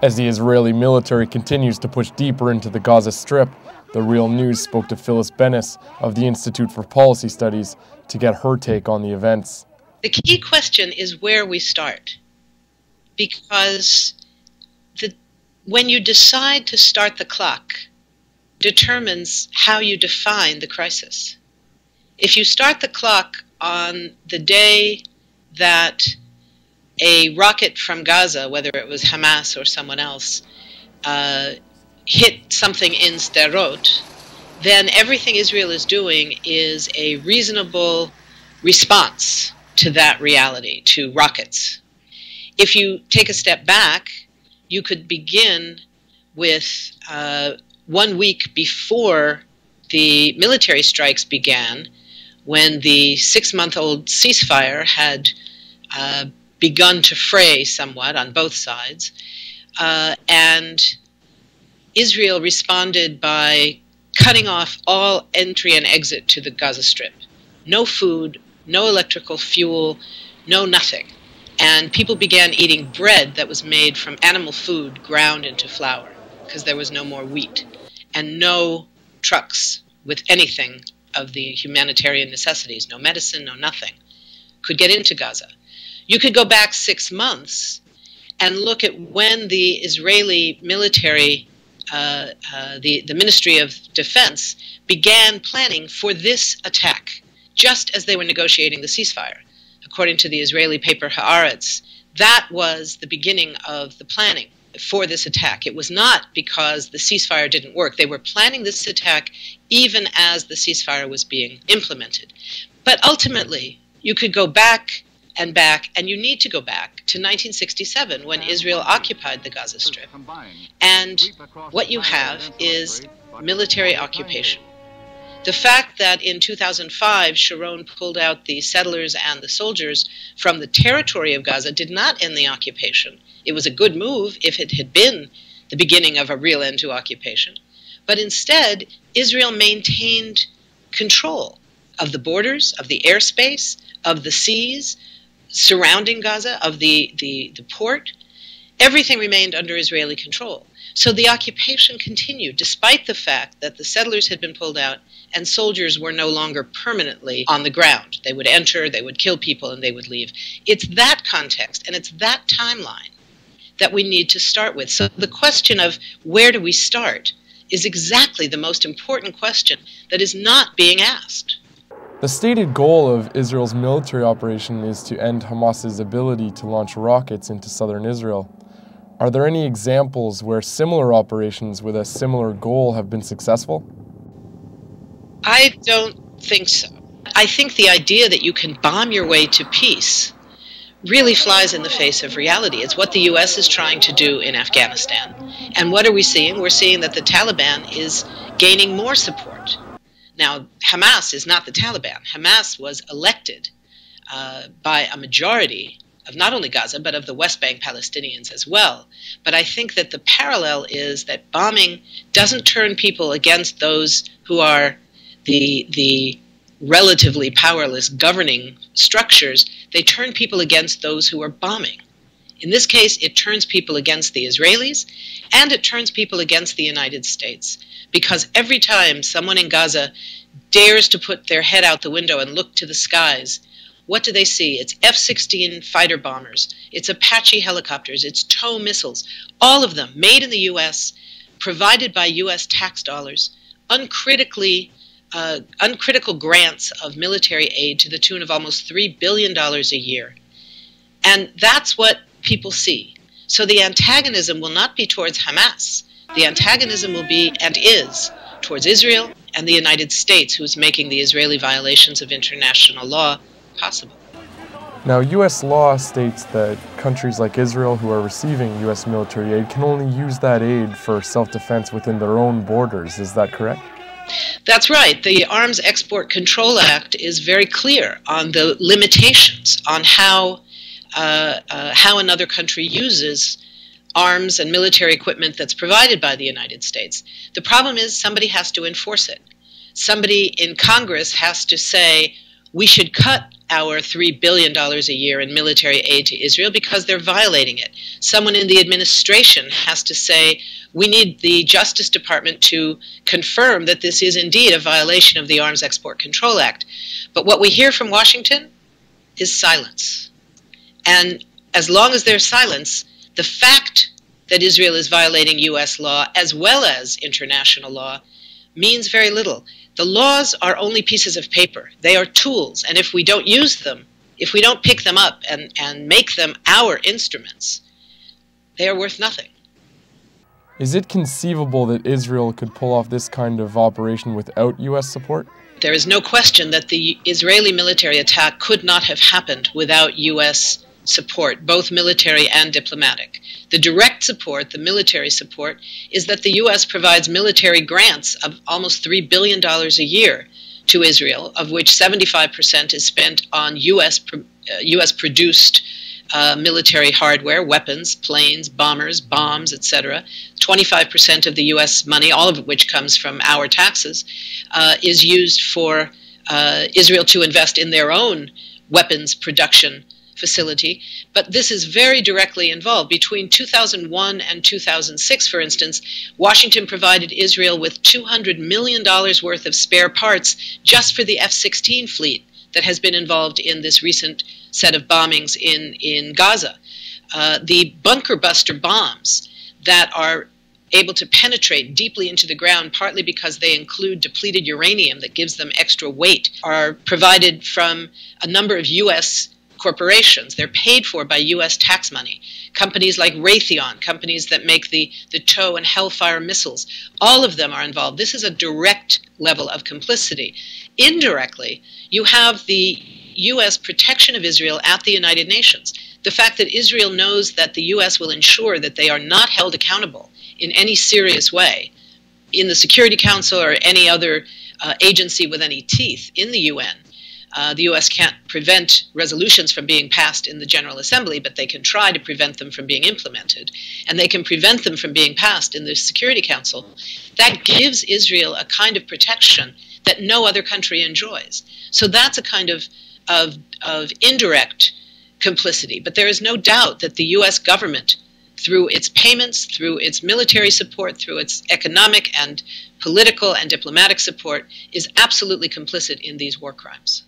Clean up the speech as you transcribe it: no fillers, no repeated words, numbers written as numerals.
As the Israeli military continues to push deeper into the Gaza Strip, The Real News spoke to Phyllis Bennis of the Institute for Policy Studies to get her take on the events. The key question is where we start, because when you decide to start the clock determines how you define the crisis. If you start the clock on the day that a rocket from Gaza, whether it was Hamas or someone else, hit something in Sderot, then everything Israel is doing is a reasonable response to that reality, to rockets. If you take a step back, you could begin with 1 week before the military strikes began, when the 6-month-old ceasefire had begun to fray somewhat on both sides, and Israel responded by cutting off all entry and exit to the Gaza Strip. No food, no electrical fuel, no nothing. And people began eating bread that was made from animal food ground into flour, because there was no more wheat, and no trucks with anything of the humanitarian necessities, no medicine, no nothing, could get into Gaza. You could go back 6 months and look at when the Israeli military, the Ministry of Defense, began planning for this attack, just as they were negotiating the ceasefire. According to the Israeli paper Haaretz, that was the beginning of the planning for this attack. It was not because the ceasefire didn't work. They were planning this attack even as the ceasefire was being implemented. But ultimately, you could go back, and you need to go back to 1967 when Israel occupied the Gaza Strip. And what you have is military occupation. The fact that in 2005 Sharon pulled out the settlers and the soldiers from the territory of Gaza did not end the occupation. It was a good move if it had been the beginning of a real end to occupation. But instead, Israel maintained control of the borders, of the airspace, of the seas surrounding Gaza, of the port. Everything remained under Israeli control. So the occupation continued, despite the fact that the settlers had been pulled out and soldiers were no longer permanently on the ground. They would enter, they would kill people, and they would leave. It's that context, and it's that timeline that we need to start with. So the question of where do we start is exactly the most important question that is not being asked. The stated goal of Israel's military operation is to end Hamas's ability to launch rockets into southern Israel. Are there any examples where similar operations with a similar goal have been successful? I don't think so. I think the idea that you can bomb your way to peace really flies in the face of reality. It's what the U.S. is trying to do in Afghanistan. And what are we seeing? We're seeing that the Taliban is gaining more support. Now, Hamas is not the Taliban. Hamas was elected by a majority of not only Gaza, but of the West Bank Palestinians as well. But I think that the parallel is that bombing doesn't turn people against those who are the relatively powerless governing structures. They turn people against those who are bombing. In this case, it turns people against the Israelis, and it turns people against the United States. Because every time someone in Gaza dares to put their head out the window and look to the skies, what do they see? It's F-16 fighter bombers, it's Apache helicopters, it's TOW missiles, all of them made in the U.S., provided by U.S. tax dollars, uncritical grants of military aid to the tune of almost $3 billion a year. And that's what people see. So the antagonism will not be towards Hamas. The antagonism will be, and is, towards Israel and the United States, who is making the Israeli violations of international law possible. Now, U.S. law states that countries like Israel who are receiving U.S. military aid can only use that aid for self-defense within their own borders. Is that correct? That's right. The Arms Export Control Act is very clear on the limitations on how another country uses arms and military equipment that's provided by the United States. The problem is somebody has to enforce it. Somebody in Congress has to say, we should cut our $3 billion a year in military aid to Israel because they're violating it. Someone in the administration has to say, we need the Justice Department to confirm that this is indeed a violation of the Arms Export Control Act. But what we hear from Washington is silence. And as long as there's silence, the fact that Israel is violating U.S. law as well as international law means very little. The laws are only pieces of paper. They are tools, and if we don't use them, if we don't pick them up and make them our instruments, they are worth nothing. Is it conceivable that Israel could pull off this kind of operation without U.S. support? There is no question that the Israeli military attack could not have happened without U.S. support, both military and diplomatic. The direct support, the military support, is that the U.S. provides military grants of almost $3 billion a year to Israel, of which 75% is spent on U.S.-produced military hardware, weapons, planes, bombers, bombs, etc. 25% of the U.S. money, all of which comes from our taxes, is used for Israel to invest in their own weapons production facility. But this is very directly involved. Between 2001 and 2006, for instance, Washington provided Israel with $200 million worth of spare parts just for the F-16 fleet that has been involved in this recent set of bombings in Gaza. The bunker buster bombs that are able to penetrate deeply into the ground, partly because they include depleted uranium that gives them extra weight, are provided from a number of U.S. corporations. They're paid for by U.S. tax money. Companies like Raytheon, companies that make the TOW and Hellfire missiles, all of them are involved. This is a direct level of complicity. Indirectly, you have the U.S. protection of Israel at the United Nations. The fact that Israel knows that the U.S. will ensure that they are not held accountable in any serious way in the Security Council or any other agency with any teeth in the UN. The U.S. can't prevent resolutions from being passed in the General Assembly, but they can try to prevent them from being implemented. And they can prevent them from being passed in the Security Council. That gives Israel a kind of protection that no other country enjoys. So that's a kind of indirect complicity. But there is no doubt that the U.S. government, through its payments, through its military support, through its economic and political and diplomatic support, is absolutely complicit in these war crimes.